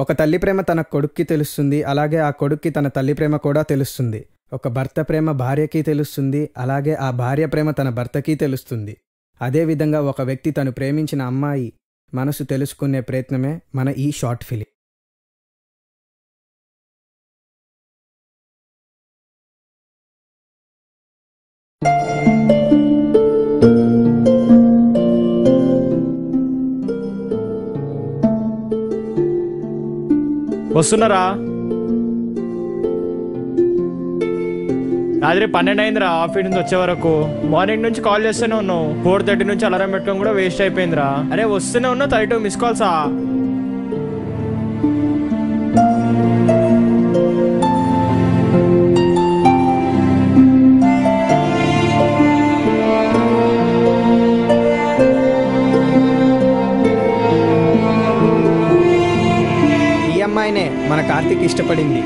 ఒక తల్లి ప్రేమ తన కొడుక్కి తెలుస్తుంది, అలాగే ఆ కొడుక్కి తన తల్లి ప్రేమ కూడా తెలుస్తుంది. ఒక భర్త ప్రేమ భార్యకి తెలుస్తుంది, అలాగే ఆ భార్య ప్రేమ తన భర్తకి తెలుస్తుంది. అదేవిధంగా ఒక వ్యక్తి తను ప్రేమించిన అమ్మాయి మనసు తెలుసుకునే ప్రయత్నమే మన ఈ షార్ట్ ఫిలిం. వస్తున్నారా? రాత్రి 12 అయిందిరా ఆఫీస్ నుంచి వచ్చే వరకు. మార్నింగ్ నుంచి కాల్ చేస్తూనే ఉన్నావు. 4:30 నుంచి అలారం పెట్టుకొని కూడా వేస్ట్ అయిపోయిందిరా. అరే వస్తూనే ఉన్నా 32 మిస్ కాల్సా. ఈ అమ్మాయినే మన కార్తీక్ ఇష్టపడింది.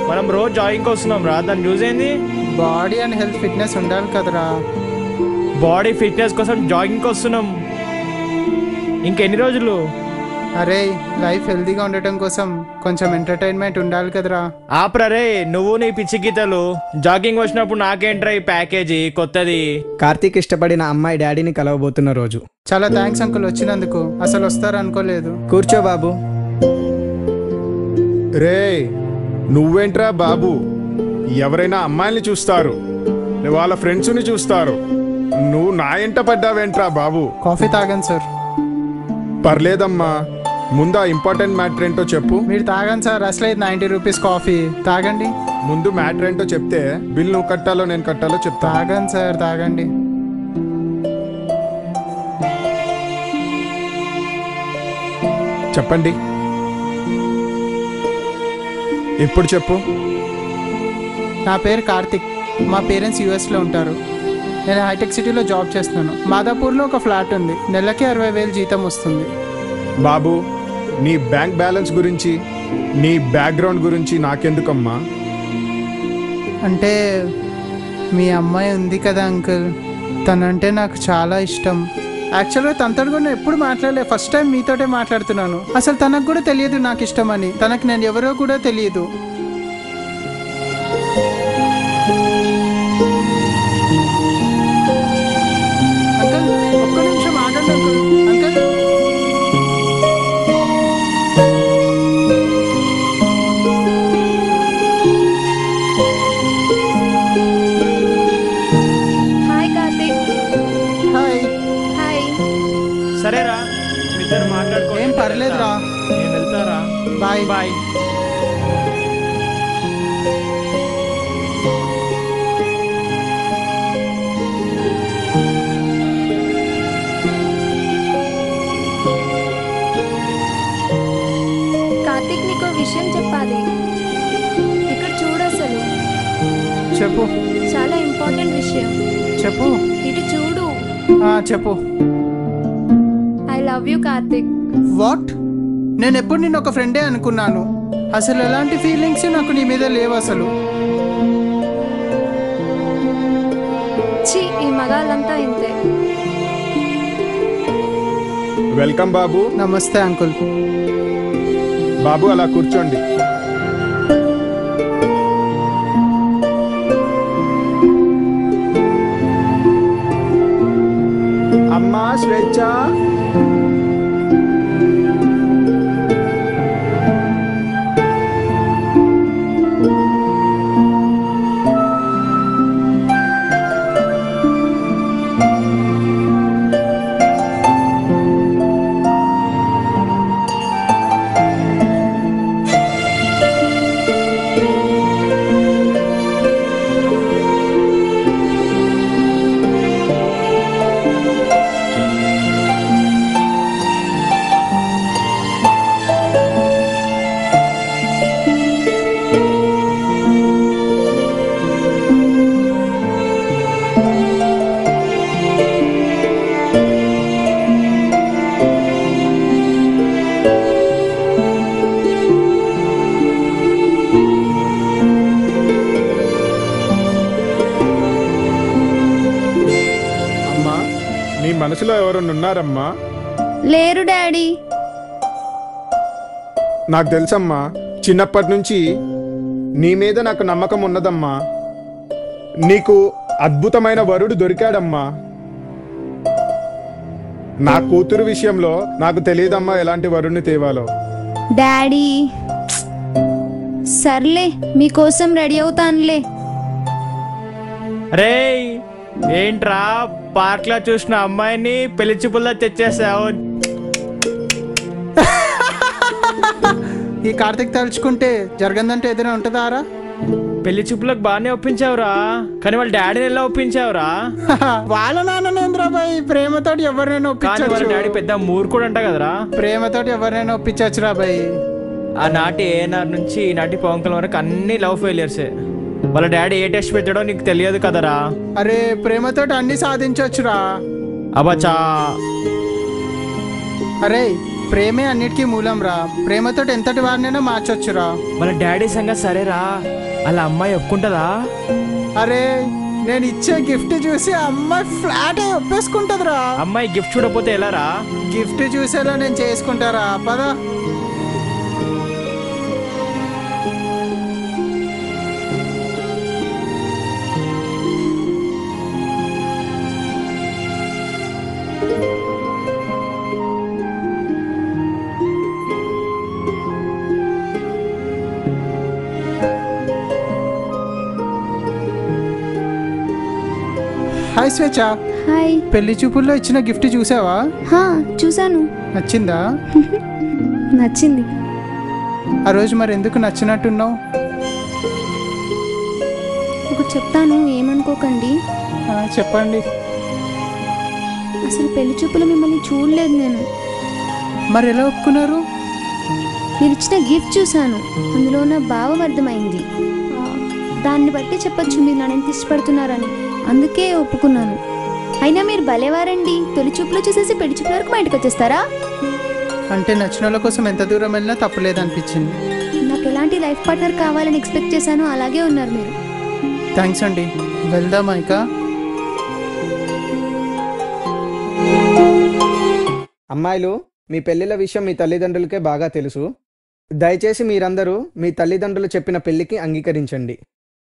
మనం రోజు జాగింగ్కి వస్తున్నాం రా. దాన్ని యూజ్ ఏంది? బాడీ అండ్ హెల్త్ ఫిట్నెస్ ఉండాలి కదరా. బాడీ ఫిట్నెస్ కోసం జాగింగ్కి వస్తున్నాం. ఇంకెన్ని రోజులు? అరే లైఫ్ హెల్తీగా ఉండటం కోసం కొంచెం ఎంటర్టైన్మెంట్ ఉండాలి కదరా. ఆపరే నువ్వు నీ పిచ్చి గీతలు. జాగింగ్ వచ్చినప్పుడు నాకేంట్రా ఈ ప్యాకేజీ కొత్తది. కార్తీక్ ఇష్టపడిన అమ్మాయి డాడీని కలవబోతున్న రోజు. చాలా థ్యాంక్స్ అంకుల్ వచ్చినందుకు. అసలు వస్తారనుకోలేదు. కూర్చో బాబు. రే నువ్వేంట్రా బాబు? ఎవరైనా అమ్మాయిని చూస్తారు, వాళ్ళ ఫ్రెండ్స్ని చూస్తారు, నువ్వు నా ఎంట పడ్డావేంట్రా బాబు? కాఫీ తాగండి సార్. పర్లేదమ్మా, ముందు ఆ ఇంపార్టెంట్ మ్యాటర్ ఏంటో చెప్పు. మీరు తాగండి సార్, అసలే 90 రూపీస్ కాఫీ. తాగండి. ముందు మ్యాటర్ ఏంటో చెప్తే బిల్ నువ్వు కట్టాలో నేను కట్టాలో చెప్తా. తాగండి సార్, తాగండి. చెప్పండి, ఇప్పుడు చెప్పు. నా పేరు కార్తిక్. మా పేరెంట్స్ యూఎస్లో ఉంటారు. నేను హైటెక్ సిటీలో జాబ్ చేస్తున్నాను. మాదాపూర్లో ఒక ఫ్లాట్ ఉంది. నెలకి 60,000 జీతం వస్తుంది. బాబు, నీ బ్యాంక్ బ్యాలెన్స్ గురించి, నీ బ్యాక్గ్రౌండ్ గురించి నాకెందుకమ్మా? అంటే మీ అమ్మాయి ఉంది కదా అంకుల్, తనంటే నాకు చాలా ఇష్టం. యాక్చువల్గా తనతో కూడా ఎప్పుడు మాట్లాడలే. ఫస్ట్ టైం మీతోటే మాట్లాడుతున్నాను. అసలు తనకు కూడా తెలియదు నాకు ఇష్టమని. తనకు నేను ఎవరో కూడా తెలియదు. అంకుల్ ఒక్క నిమిషం ఆగండి uncle. Uncle hi Karthik. Hi. Hi. సరేరా ఇద్దరు మాట్లాడుకో. ఏం పర్లేదురా. నేను వెళ్తారా. బాయ్. బాయ్. కార్తిక్ నీకు విషయం చెప్పాలి. ఇక్కడ చూడు, అసలు చెప్పు. చాలా ఇంపార్టెంట్ విషయం. చెప్పు. ఇటు చూడు. చెప్పు. I love you Karthik. What? నేను ఎప్పుడు నిన్ను ఒక ఫ్రెండే అనుకున్నాను. అసలు ఎలాంటి ఫీలింగ్స్ నాకు నీ మీద లేవు అసలు. ఛీ, ఈ మగాళ్ళంతా ఇంతే. వెల్కమ్ బాబు. నమస్తే అంకుల్. బాబు అలా కూర్చోండి. అమ్మా స్వేచ్ఛ. ఎవరన్నా ఉన్నారమ్మా? లేరు డాడీ. నాకు తెలుసమ్మా, చిన్నప్పటి నుంచి నీ మీద నాకు నమ్మకం ఉన్నదమ్మా. నీకు అద్భుతమైన వరుడు దొరికాడమ్మా. నా కూతురు విషయంలో నాకు తెలియదమ్మా ఎలాంటి వరుణ్ణి తేవాలో. డాడీ సర్లే, మీకోసం రెడీ అవుతానులే. రే ఏంట్రా పార్క్ లో చూసిన అమ్మాయిని పెళ్లి చూపుల్లో తెచ్చేసావు? ఈ కార్తీక్ తలుచుకుంటే జరగదంటే ఏదైనా ఉంటుందా రా? పెళ్లి చూపులకు బాగానే ఒప్పించావురా, కానీ వాళ్ళ డాడీని ఎలా ఒప్పించావురా? వాళ్ళ నాన్ననేంద్రా బాయ్, ప్రేమతోటి ఎవరినైనా కానీ వాళ్ళ డాడీ ఒప్పించవచ్చు. పెద్ద మూర్ఖుడు అంట కదరా. ప్రేమతోటి ఎవరినైనా ఒప్పించవచ్చు రా బాయ్. ఆ నాటి ఏఎన్ఆర్ నుంచి ఈ నాటి పవన్ కళ్యాణ్ వరకు అన్ని లవ్ ఫెయిలియర్సే. వాళ్ళ డాడీ ఏ టెస్ట్ పెట్టాడో నీకు తెలియదు కదరా. అరే ప్రేమతోటి అన్ని సాధించవచ్చురా. అబచా అరే ప్రేమే అన్నిటికీ మూలం రా. ప్రేమతోటి ఎంతటి వారినైనా మార్చొచ్చురా. వాళ్ళ డాడీ సంగతి సరేరా, అలా అమ్మాయి ఒప్పుకుంటదా? అరే నేను ఇచ్చే గిఫ్ట్ చూసి అమ్మాయి ఫ్లాట్ అయి ఒప్పేసుకుంటదిరా. అమ్మాయి గిఫ్ట్ చూడకపోతే ఎలా రా? గిఫ్ట్ చూసేలా నేను చేసుకుంటారా పద. హాయ్ స్వేచ్ఛ, హాయ్. పెళ్లి చూపుల్లో ఇచ్చిన గిఫ్ట్ చూసావా? హా చూసాను. నచ్చిందా? నచ్చింది. ఆ రోజు మరి ఎందుకు నచ్చినట్టున్నావు? ఒకటి చెప్తాను, ఏమనుకోకండి. చెప్పండి. అసలు పెళ్లి చూపులో మిమ్మల్ని చూడలేదు నేను. మరి ఎలా ఒప్పుకున్నారు? మీరు ఇచ్చిన గిఫ్ట్ చూశాను, అందులో ఉన్న భావం అర్థమైంది. దాన్ని బట్టి చెప్పొచ్చు మీరు నన్ను ఎంత ఇష్టపడుతున్నారని. అందుకే ఒప్పుకున్నాను. అయినా మీరు భలేవారండి, తొలి చూపులో చూసేసి పెళ్లి చూపుల వరకు మా ఇంటికి వచ్చేస్తారా? అంటే నచ్చిన వాళ్ళ కోసం ఎంత దూరం వెళ్ళినా తప్పలేదు అనిపించింది. నాకు ఎలాంటి లైఫ్ పార్ట్నర్ కావాలని ఎక్స్పెక్ట్ చేశానో అలాగే ఉన్నారు మీరు. థ్యాంక్స్ అండి. వెళ్దామా ఇక? అమ్మాయిలు, మీ పెళ్లిళ్ళ విషయం మీ తల్లిదండ్రులకే బాగా తెలుసు. దయచేసి మీరందరూ మీ తల్లిదండ్రులు చెప్పిన పెళ్లికి అంగీకరించండి.